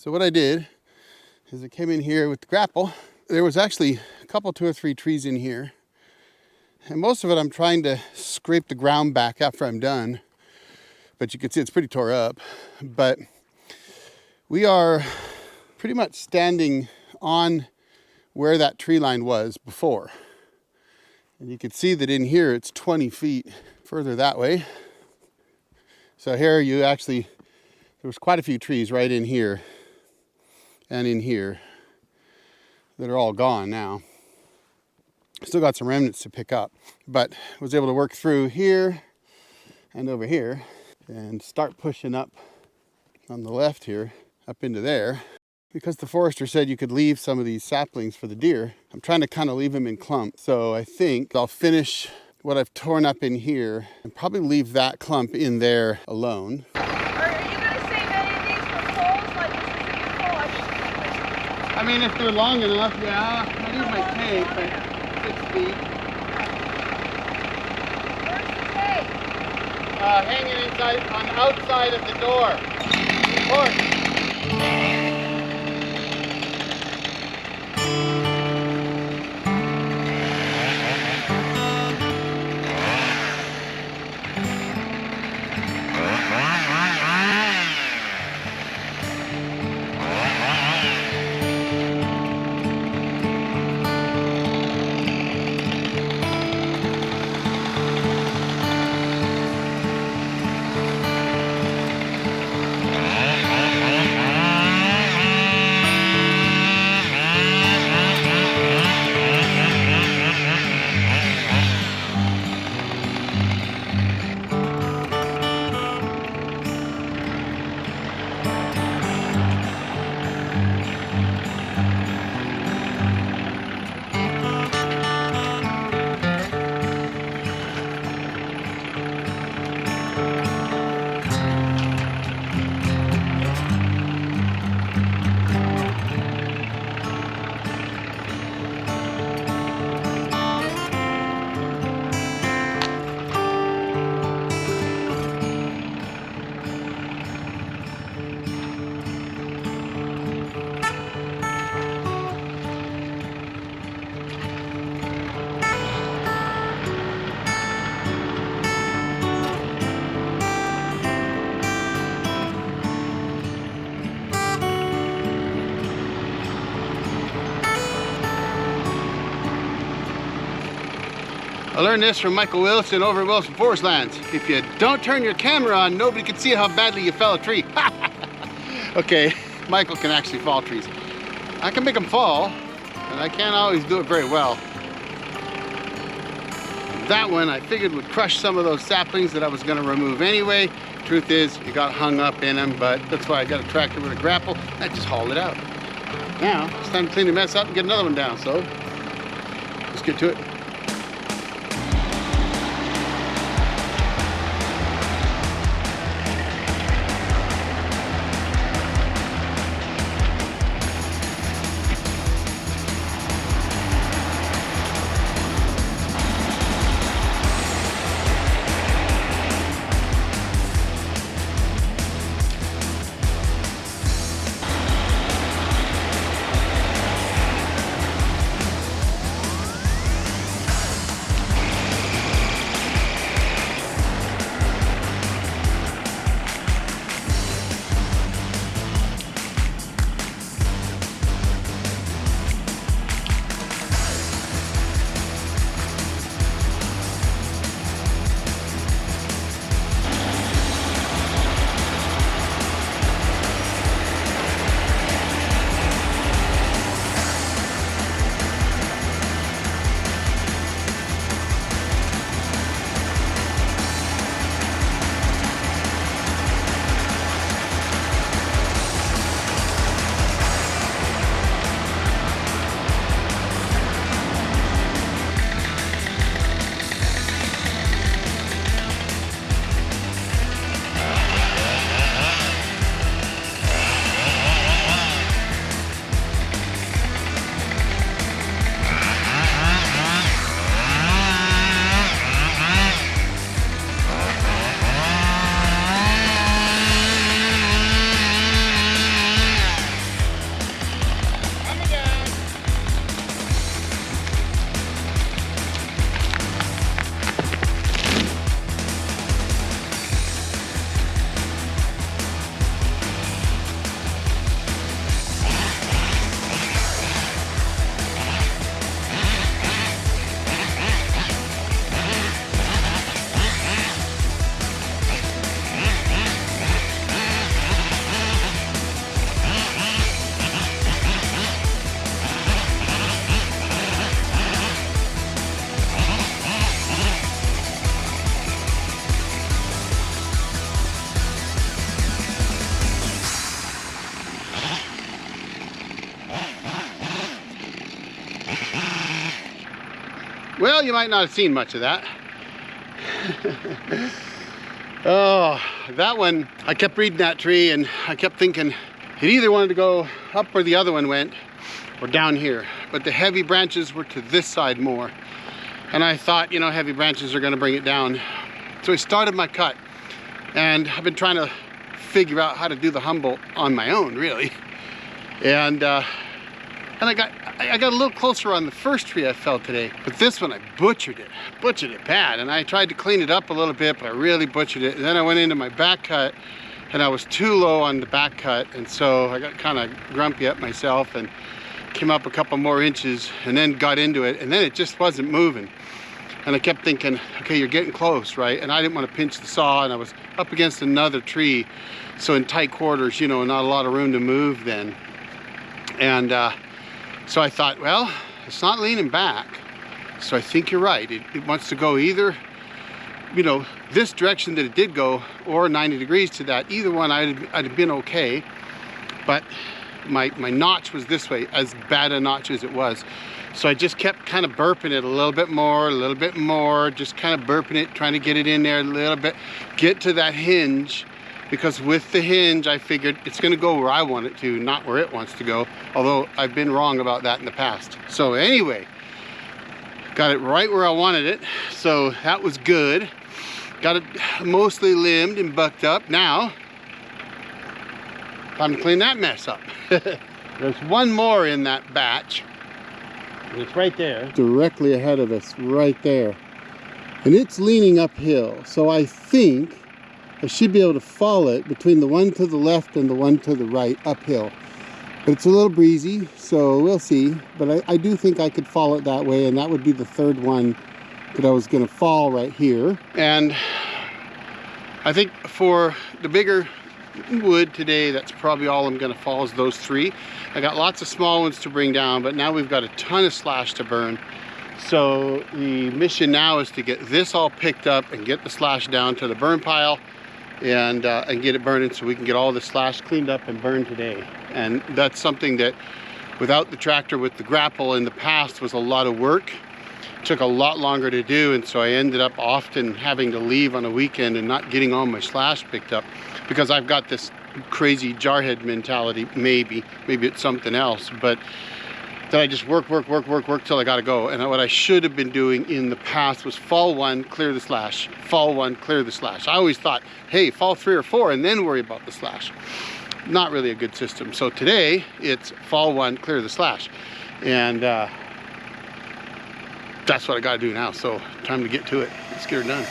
So what I did is I came in here with the grapple. There was actually a couple, 2 or 3 trees in here. And most of it I'm trying to scrape the ground back after I'm done. But you can see it's pretty tore up. But we are pretty much standing on where that tree line was before. And you can see that in here it's 20 feet further that way. So here you actually, there was quite a few trees right in here and in here that are all gone now. Still got some remnants to pick up, but was able to work through here and over here and start pushing up on the left here, up into there. Because the forester said you could leave some of these saplings for the deer, I'm trying to kind of leave them in clumps. So I think I'll finish what I've torn up in here and probably leave that clump in there alone. Are you going to save any of these for poles? Like, this is a good pole. I mean, if they're long enough, yeah. I use my tape, but 6 feet. Where's the tape? Hanging inside, on the outside of the door. Porch. I learned this from Michael Wilson over at Wilson Forest Lands. If you don't turn your camera on, nobody can see how badly you fell a tree. Okay, Michael can actually fall trees. I can make them fall, and I can't always do it very well. That one I figured would crush some of those saplings that I was gonna remove anyway. Truth is, you got hung up in them, but that's why I got a tractor with a grapple. I just hauled it out. Now, it's time to clean the mess up and get another one down, so let's get to it. Well, you might not have seen much of that. Oh, that one, I kept reading that tree and I kept thinking it either wanted to go up where the other one went or down here. But the heavy branches were to this side more. And I thought, you know, heavy branches are gonna bring it down. So I started my cut. And I've been trying to figure out how to do the Humboldt on my own, really. And I got a little closer on the first tree I felled today, but this one I butchered it bad. And I tried to clean it up a little bit, but I really butchered it. And then I went into my back cut and I was too low on the back cut. And so I got kind of grumpy at myself and came up a couple more inches and then got into it. And then it just wasn't moving. And I kept thinking, okay, you're getting close, right? And I didn't want to pinch the saw, and I was up against another tree. So in tight quarters, you know, not a lot of room to move then. And so I thought, well, it's not leaning back. So I think you're right. It wants to go either, you know, this direction that it did go, or 90 degrees to that. Either one, I'd have been okay. But my notch was this way, as bad a notch as it was. So I just kept kind of burping it a little bit more, just kind of burping it, trying to get it in there a little bit, get to that hinge, because with the hinge, I figured it's gonna go where I want it to, not where it wants to go, although I've been wrong about that in the past. So anyway, got it right where I wanted it, so that was good. Got it mostly limbed and bucked up. Now, time to clean that mess up. There's one more in that batch. And it's right there. Directly ahead of us, right there. And it's leaning uphill. So I think I should be able to follow it between the one to the left and the one to the right uphill. But it's a little breezy, so we'll see. But I do think I could follow it that way, and that would be the third one that I was gonna fall right here. And I think for the bigger wood today, that's probably all I'm gonna fall is those three. I got lots of small ones to bring down, but now we've got a ton of slash to burn. So the mission now is to get this all picked up and get the slash down to the burn pile and get it burning so we can get all the slash cleaned up and burned today. And that's something that without the tractor with the grapple in the past was a lot of work. It took a lot longer to do, and so I ended up often having to leave on a weekend and not getting all my slash picked up because I've got this crazy jarhead mentality. Maybe it's something else, but that I just work till I gotta go. And what I should have been doing in the past was fall one, clear the slash, fall one, clear the slash. I always thought, hey, fall 3 or 4 and then worry about the slash. Not really a good system. So today it's fall one, clear the slash, and that's what I gotta do now. So time to get to it. Let's get her done.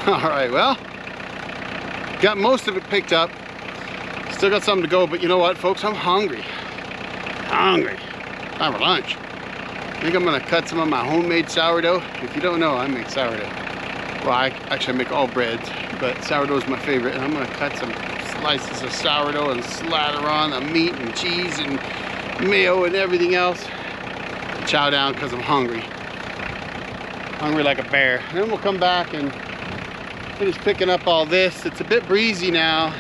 All right, well, got most of it picked up. Still got something to go, but you know what, folks? I'm hungry. Hungry. Time for lunch. I think I'm gonna cut some of my homemade sourdough. If you don't know, I make sourdough. Well, I make all breads, but sourdough is my favorite, and I'm gonna cut some slices of sourdough and slather on the meat and cheese and mayo and everything else. Chow down because I'm hungry. Hungry like a bear. And then we'll come back and finish picking up all this. It's a bit breezy now,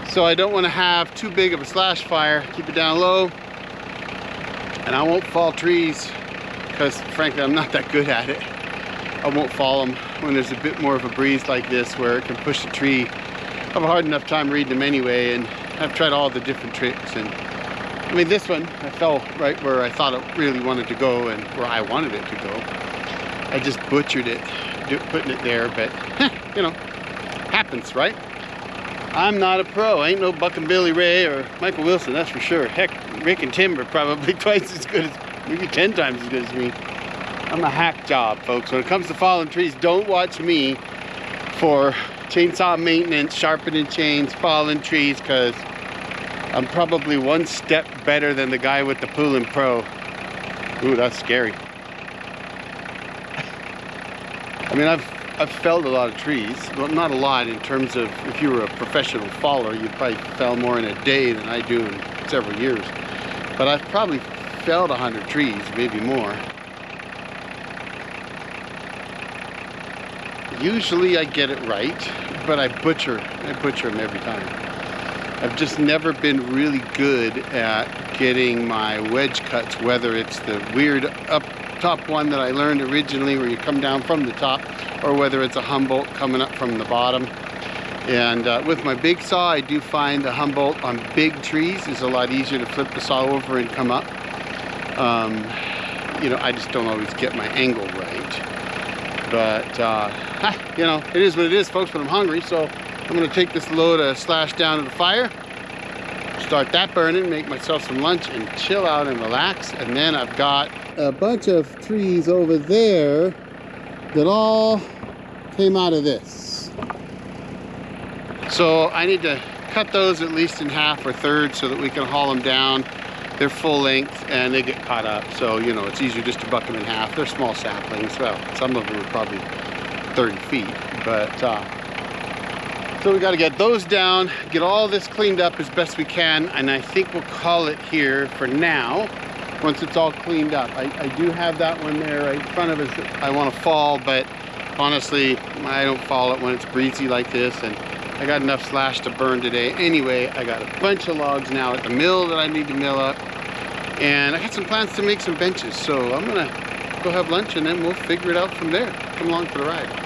so I don't want to have too big of a slash fire. Keep it down low, and I won't fall trees because frankly I'm not that good at it. I won't fall them when there's a bit more of a breeze like this where it can push the tree. I have a hard enough time reading them anyway, and I've tried all the different tricks. And I mean, this one I fell right where I thought it really wanted to go and where I wanted it to go. I just butchered it putting it there, but you know, happens, right? I'm not a pro. I ain't no Buckin' Billy Ray or Michael Wilson, that's for sure. Heck, Rick and Tim are probably twice as good as, maybe 10 times as good as me. I'm a hack job, folks. When it comes to falling trees, don't watch me for chainsaw maintenance, sharpening chains, falling trees, because I'm probably one step better than the guy with the Poolin' Pro. Ooh, that's scary. I mean, I've felled a lot of trees. Well, not a lot in terms of if you were a professional faller, you probably fell more in a day than I do in several years. But I've probably felled 100 trees, maybe more. Usually I get it right, but I butcher them every time. I've just never been really good at getting my wedge cuts, whether it's the weird up top one that I learned originally where you come down from the top, or whether it's a Humboldt coming up from the bottom. And with my big saw, I do find the Humboldt on big trees is a lot easier to flip the saw over and come up. You know, I just don't always get my angle right. But, you know, it is what it is, folks, but I'm hungry, so I'm gonna take this load of slash down to the fire, start that burning, make myself some lunch, and chill out and relax. And then I've got a bunch of trees over there that all came out of this. So I need to cut those at least in half or thirds so that we can haul them down. They're full length and they get caught up. So, you know, it's easier just to buck them in half. They're small saplings. Well, some of them are probably 30 feet, but so we got to get those down, get all this cleaned up as best we can, and I think we'll call it here for now once it's all cleaned up. I do have that one there right in front of us that I want to fall, but honestly I don't fall it when it's breezy like this, and I got enough slash to burn today anyway. I got a bunch of logs now at the mill that I need to mill up, and I got some plans to make some benches, so I'm gonna go have lunch and then we'll figure it out from there. Come along for the ride.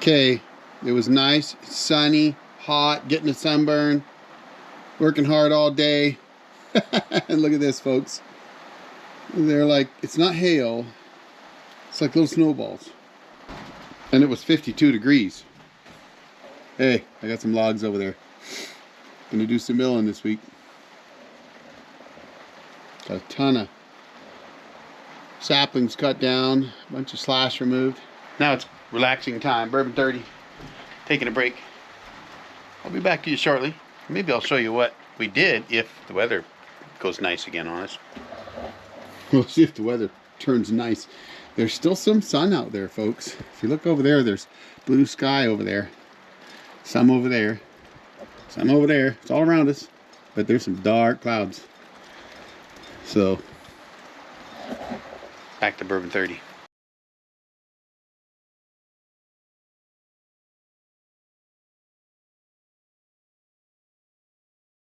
Okay, it was nice, sunny, hot, getting a sunburn, working hard all day. And look at this, folks. They're like, it's not hail, it's like little snowballs. And it was 52 degrees. Hey, I got some logs over there. Gonna do some milling this week. Got a ton of saplings cut down, a bunch of slash removed. Now it's relaxing time, bourbon 30, taking a break. I'll be back to you shortly. Maybe I'll show you what we did if the weather goes nice again on us. We'll see if the weather turns nice. There's still some sun out there, folks. If you look over there, there's blue sky over there. Some over there. Some over there. It's all around us. But there's some dark clouds. So, back to bourbon 30.